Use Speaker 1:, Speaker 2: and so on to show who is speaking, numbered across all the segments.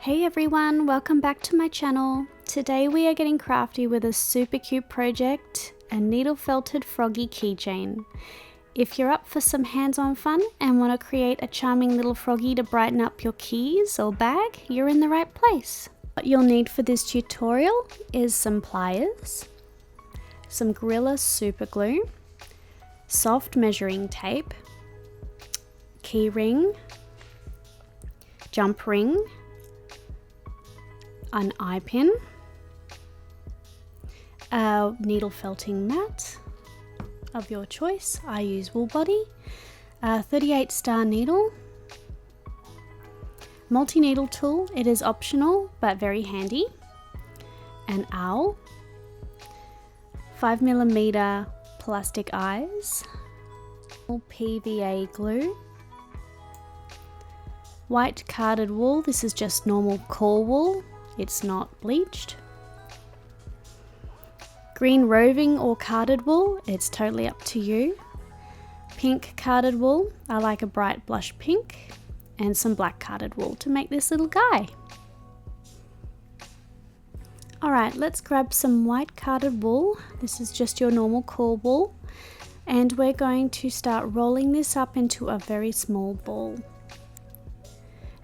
Speaker 1: Hey everyone, welcome back to my channel. Today we are getting crafty with a super cute project, a needle felted froggy keychain. If you're up for some hands-on fun and want to create a charming little froggy to brighten up your keys or bag, you're in the right place. What you'll need for this tutorial is some pliers, some Gorilla super glue, soft measuring tape, key ring, jump ring, an eye pin, a needle felting mat of your choice. I use wool body, a 38 star needle, multi-needle tool, it is optional but very handy, an owl, 5mm plastic eyes, PVA glue, white carded wool, this is just normal core wool, it's not bleached. Green roving or carded wool, it's totally up to you. Pink carded wool, I like a bright blush pink, and some black carded wool to make this little guy. Alright, let's grab some white carded wool, this is just your normal core wool, and we're going to start rolling this up into a very small ball.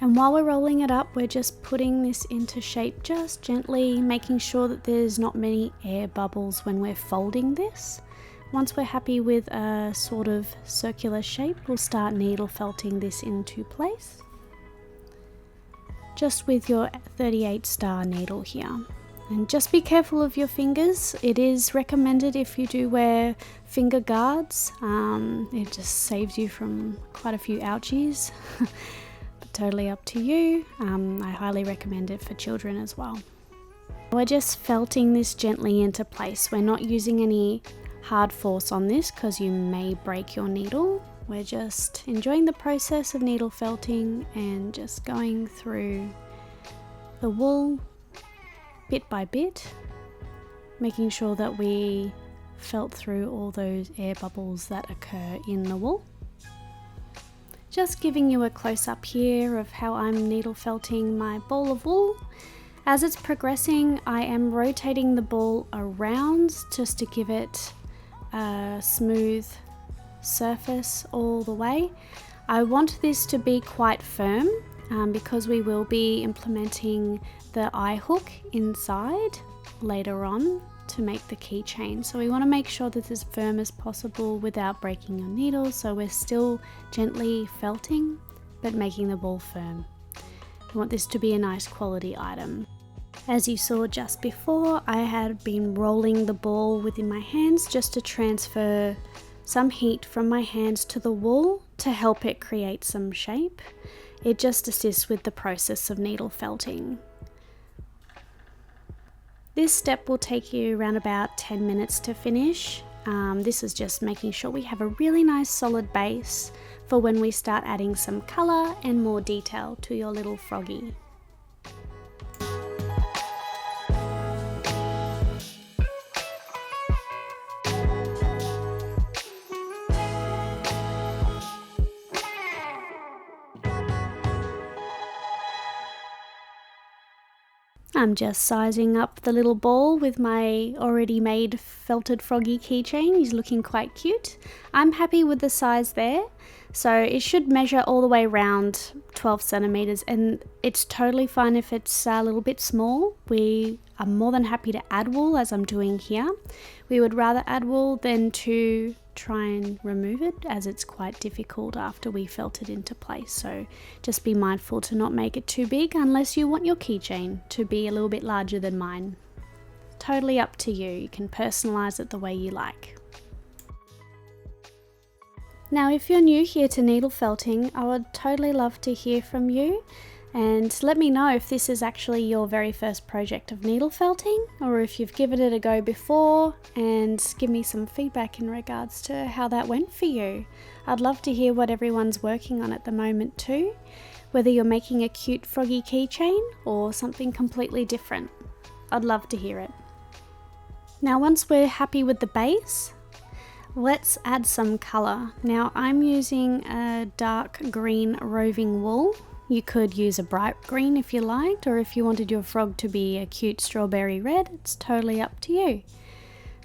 Speaker 1: And while we're rolling it up, we're just putting this into shape just gently, making sure that there's not many air bubbles when we're folding this. Once we're happy with a sort of circular shape, we'll start needle felting this into place. Just with your 38 star needle here. And just be careful of your fingers. It is recommended if you do wear finger guards. It just saves you from quite a few ouchies. Totally up to you. I highly recommend it for children as well. We're just felting this gently into place. We're not using any hard force on this because you may break your needle. We're just enjoying the process of needle felting and just going through the wool bit by bit, making sure that we felt through all those air bubbles that occur in the wool. Just giving you a close-up here of how I'm needle felting my ball of wool. As it's progressing, I am rotating the ball around just to give it a smooth surface all the way. I want this to be quite firm because we will be implementing the eye hook inside later on to make the keychain. So we want to make sure that it's as firm as possible without breaking your needle, so we're still gently felting but making the ball firm. We want this to be a nice quality item. As you saw just before, I had been rolling the ball within my hands just to transfer some heat from my hands to the wool to help it create some shape. It just assists with the process of needle felting. This step will take you around about 10 minutes to finish. This is just making sure we have a really nice solid base for when we start adding some colour and more detail to your little froggy. I'm just sizing up the little ball with my already made felted froggy keychain. He's looking quite cute. I'm happy with the size there. So it should measure all the way around 12 centimeters, and it's totally fine if it's a little bit small. We are more than happy to add wool as I'm doing here. We would rather add wool than to try and remove it, as it's quite difficult after we felt it into place. So just be mindful to not make it too big unless you want your keychain to be a little bit larger than mine. Totally up to you. You can personalize it the way you like. Now if you're new here to needle felting, I would totally love to hear from you and let me know if this is actually your very first project of needle felting, or if you've given it a go before, and give me some feedback in regards to how that went for you. I'd love to hear what everyone's working on at the moment too, whether you're making a cute froggy keychain or something completely different. I'd love to hear it. Now once we're happy with the base, let's add some colour. Now I'm using a dark green roving wool. You could use a bright green if you liked, or if you wanted your frog to be a cute strawberry red, it's totally up to you.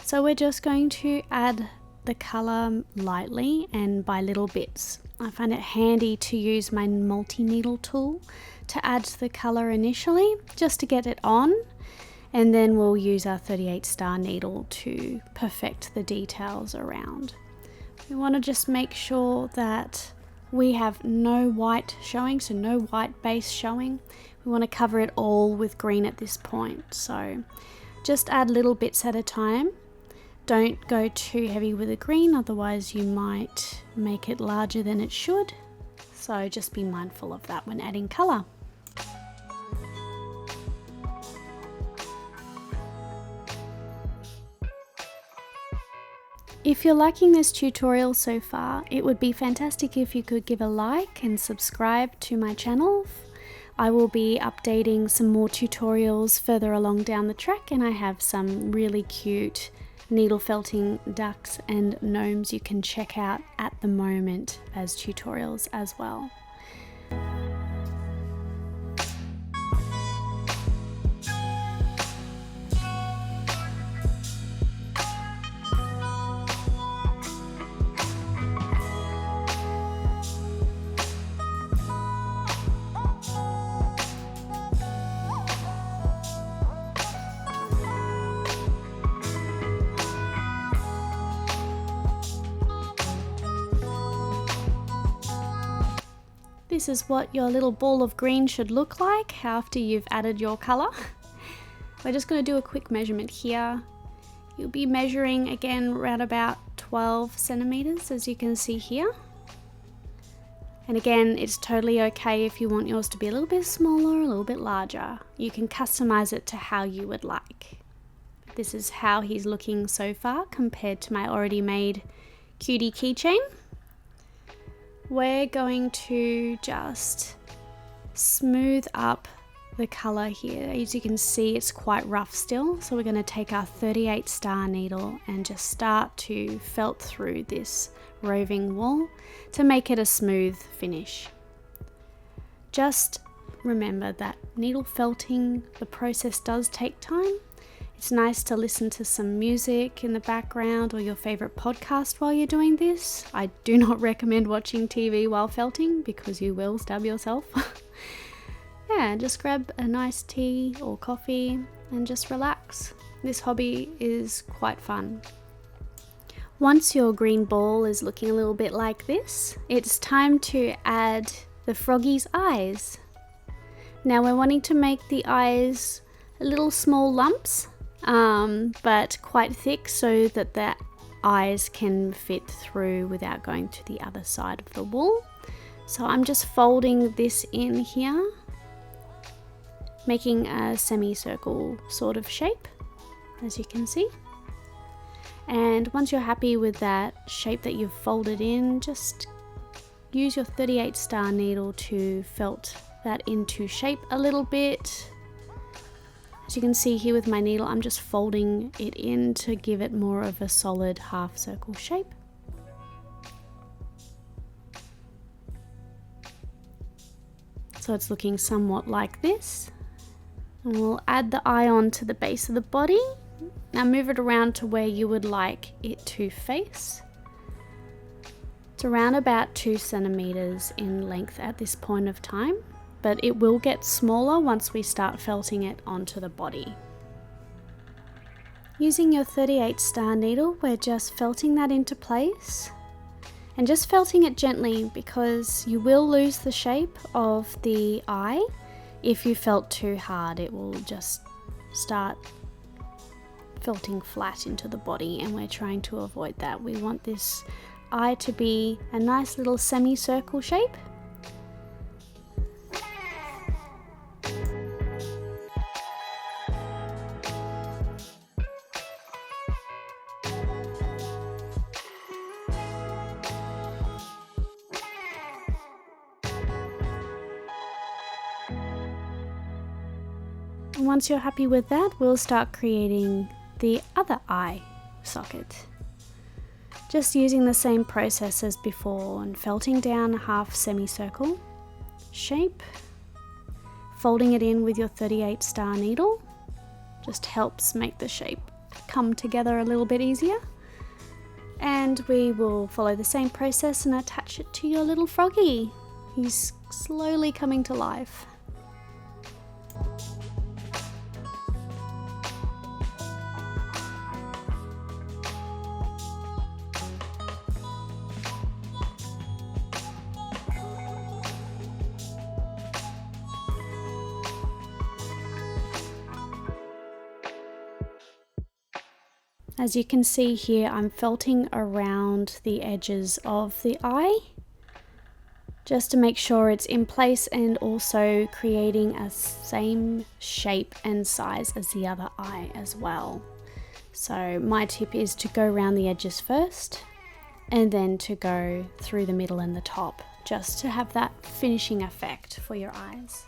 Speaker 1: So we're just going to add the colour lightly and by little bits. I find it handy to use my multi-needle tool to add the colour initially, just to get it on, and then we'll use our 38 star needle to perfect the details around. We want to just make sure that we have no white showing, so no white base showing. We want to cover it all with green at this point, so just add little bits at a time. Don't go too heavy with the green, otherwise you might make it larger than it should. So just be mindful of that when adding colour. If you're liking this tutorial so far, it would be fantastic if you could give a like and subscribe to my channel. I will be updating some more tutorials further along down the track, and I have some really cute needle felting ducks and gnomes you can check out at the moment as tutorials as well. This is what your little ball of green should look like after you've added your colour. We're just going to do a quick measurement here. You'll be measuring again around about 12 centimeters, as you can see here. And again, it's totally okay if you want yours to be a little bit smaller, a little bit larger. You can customize it to how you would like. This is how he's looking so far compared to my already made cutie keychain. We're going to just smooth up the colour here. As you can see, it's quite rough still, so we're going to take our 38 star needle and just start to felt through this roving wool to make it a smooth finish. Just remember that needle felting, the process does take time. It's nice to listen to some music in the background or your favourite podcast while you're doing this. I do not recommend watching TV while felting because you will stab yourself. Yeah, just grab a nice tea or coffee and just relax. This hobby is quite fun. Once your green ball is looking a little bit like this, it's time to add the froggy's eyes. Now we're wanting to make the eyes little small lumps, but quite thick so that the eyes can fit through without going to the other side of the wool. So I'm just folding this in here, making a semicircle sort of shape, as you can see. And once you're happy with that shape that you've folded in, just use your 38 star needle to felt that into shape a little bit. As you can see here with my needle, I'm just folding it in to give it more of a solid half circle shape. So it's looking somewhat like this. And we'll add the eye on to the base of the body. Now move it around to where you would like it to face. It's around about 2 centimeters in length at this point of time, but it will get smaller once we start felting it onto the body. Using your 38 star needle, we're just felting that into place and just felting it gently because you will lose the shape of the eye. If you felt too hard, it will just start felting flat into the body, and we're trying to avoid that. We want this eye to be a nice little semicircle shape. And once you're happy with that, we'll start creating the other eye socket. Just using the same process as before and felting down a half semicircle shape. Folding it in with your 38 star needle just helps make the shape come together a little bit easier. And we will follow the same process and attach it to your little froggy. He's slowly coming to life. As you can see here, I'm felting around the edges of the eye just to make sure it's in place and also creating a same shape and size as the other eye as well. So my tip is to go around the edges first and then to go through the middle and the top, just to have that finishing effect for your eyes.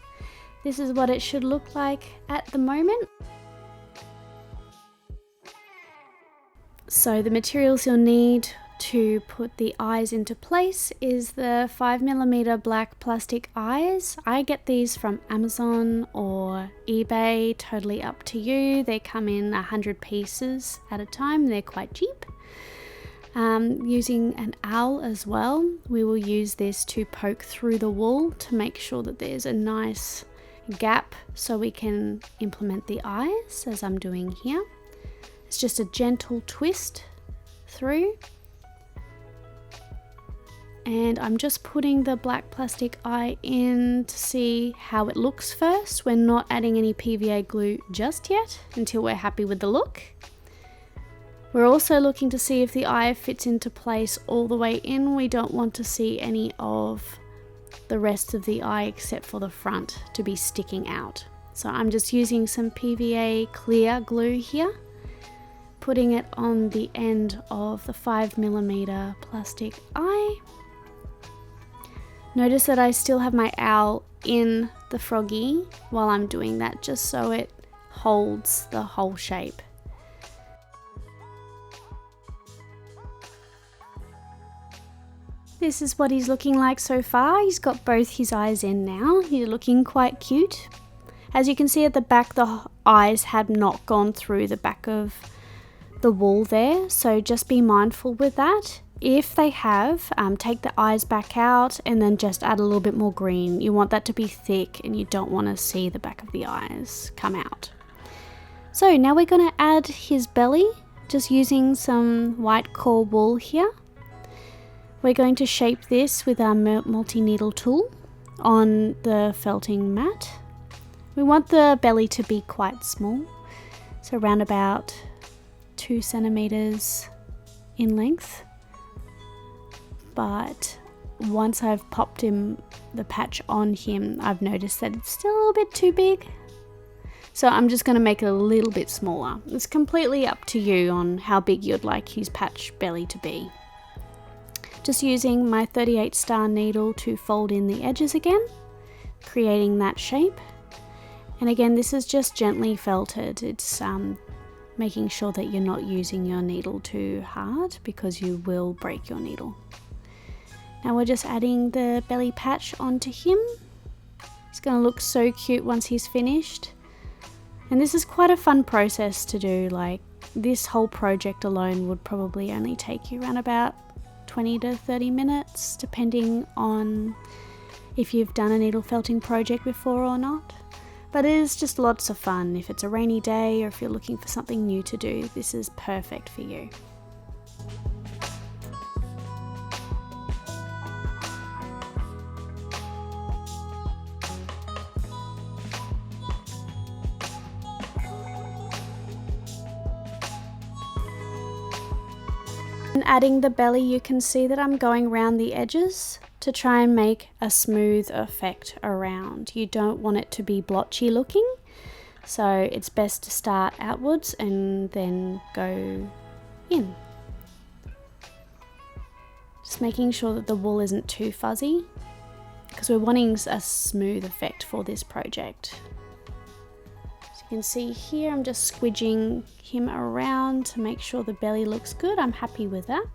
Speaker 1: This is what it should look like at the moment. So the materials you'll need to put the eyes into place is the 5mm black plastic eyes. I get these from Amazon or eBay, totally up to you. They come in 100 pieces at a time. They're quite cheap. Using an owl as well, we will use this to poke through the wool to make sure that there's a nice gap so we can implement the eyes as I'm doing here. It's just a gentle twist through. And I'm just putting the black plastic eye in to see how it looks first. We're not adding any PVA glue just yet until we're happy with the look. We're also looking to see if the eye fits into place all the way in. We don't want to see any of the rest of the eye except for the front to be sticking out. So I'm just using some PVA clear glue here, putting it on the end of the 5mm plastic eye. Notice that I still have my owl in the froggy while I'm doing that, just so it holds the whole shape. This is what he's looking like so far. He's got both his eyes in now. He's looking quite cute. As you can see at the back, the eyes have not gone through the back of the wool there, so just be mindful with that. If they have, take the eyes back out and then just add a little bit more green. You want that to be thick and you don't want to see the back of the eyes come out. So now we're going to add his belly, just using some white core wool here. We're going to shape this with our multi-needle tool on the felting mat. We want the belly to be quite small, so around about 2 centimeters in length. But once I've popped the patch on him, I've noticed that it's still a little bit too big. So I'm just going to make it a little bit smaller. It's completely up to you on how big you'd like his patch belly to be. Just using my 38 star needle to fold in the edges again, creating that shape. And again, this is just gently felted. It's making sure that you're not using your needle too hard because you will break your needle. Now we're just adding the belly patch onto him. He's going to look so cute once he's finished. And this is quite a fun process to do. Like, this whole project alone would probably only take you around about 20 to 30 minutes, depending on if you've done a needle felting project before or not. But it is just lots of fun. If it's a rainy day or if you're looking for something new to do, this is perfect for you. And adding the belly, you can see that I'm going around the edges to try and make a smooth effect around. You don't want it to be blotchy looking, so it's best to start outwards and then go in. Just making sure that the wool isn't too fuzzy, because we're wanting a smooth effect for this project. As you can see here, I'm just squidging him around to make sure the belly looks good. I'm happy with that.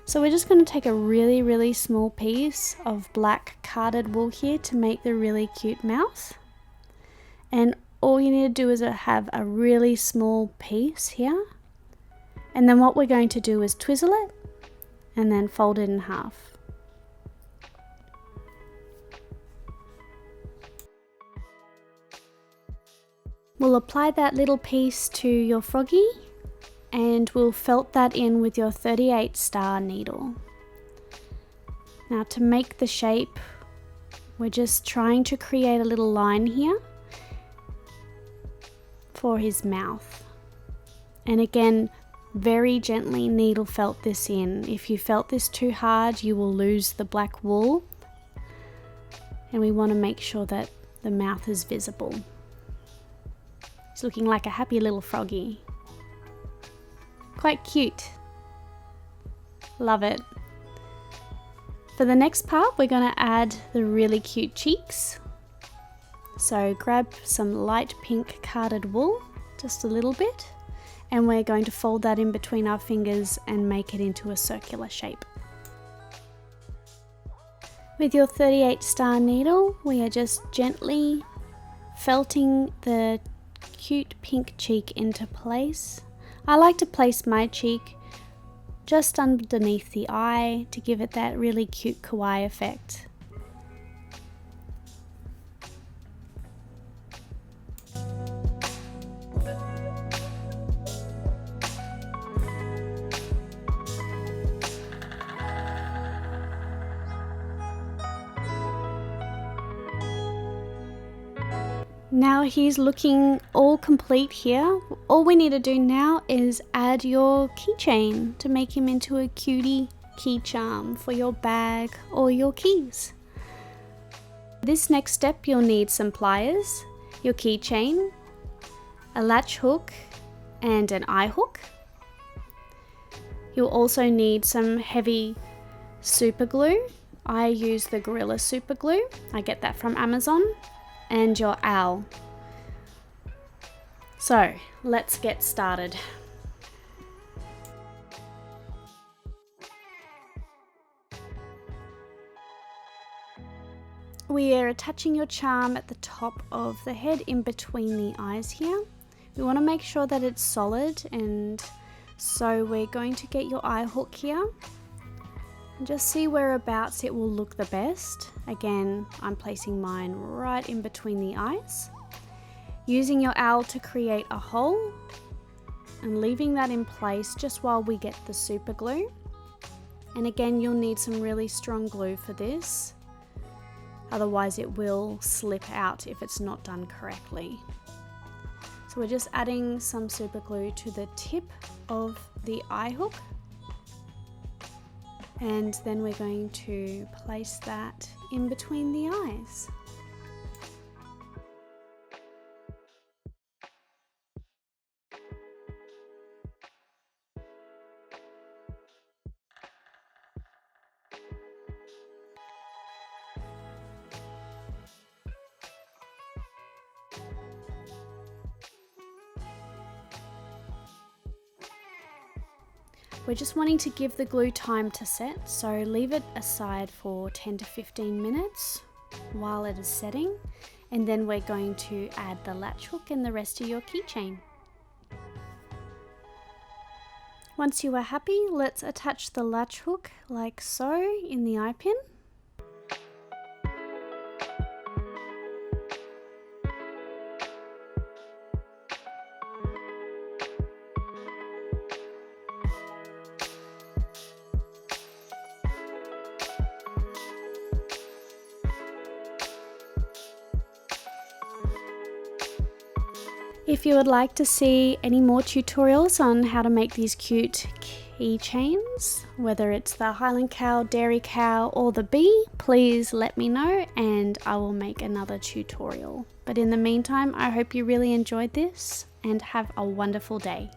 Speaker 1: So we're just going to take a really small piece of black carded wool here to make the really cute mouth. And all you need to do is have a really small piece here. And then what we're going to do is twizzle it and then fold it in half. We'll apply that little piece to your froggy and we'll felt that in with your 38 star needle. Now to make the shape, we're just trying to create a little line here for his mouth. And again, very gently needle felt this in. If you felt this too hard, you will lose the black wool. And we want to make sure that the mouth is visible. It's looking like a happy little froggy. Quite cute. Love it. For the next part, we're going to add the really cute cheeks. So grab some light pink carded wool, just a little bit, and we're going to fold that in between our fingers and make it into a circular shape. With your 38 star needle, we are just gently felting the cute pink cheek into place. I like to place my cheek just underneath the eye to give it that really cute kawaii effect. Now he's looking all complete here. All we need to do now is add your keychain to make him into a cutie key charm for your bag or your keys. This next step, you'll need some pliers, your keychain, a latch hook and an eye hook. You'll also need some heavy super glue. I use the Gorilla super glue. I get that from Amazon. And your owl. So let's get started. We are attaching your charm at the top of the head in between the eyes here. We want to make sure that it's solid, and so we're going to get your eye hook here. Just see whereabouts it will look the best. Again, I'm placing mine right in between the eyes. Using your owl to create a hole and leaving that in place just while we get the super glue. And again, you'll need some really strong glue for this. Otherwise it will slip out if it's not done correctly. So we're just adding some super glue to the tip of the eye hook. And then we're going to place that in between the eyes. We're just wanting to give the glue time to set, so leave it aside for 10 to 15 minutes while it is setting, and then we're going to add the latch hook and the rest of your keychain. Once you are happy, let's attach the latch hook like so in the eye pin. If you would like to see any more tutorials on how to make these cute keychains, whether it's the Highland cow, dairy cow or the bee, please let me know and I will make another tutorial. But in the meantime, I hope you really enjoyed this and have a wonderful day.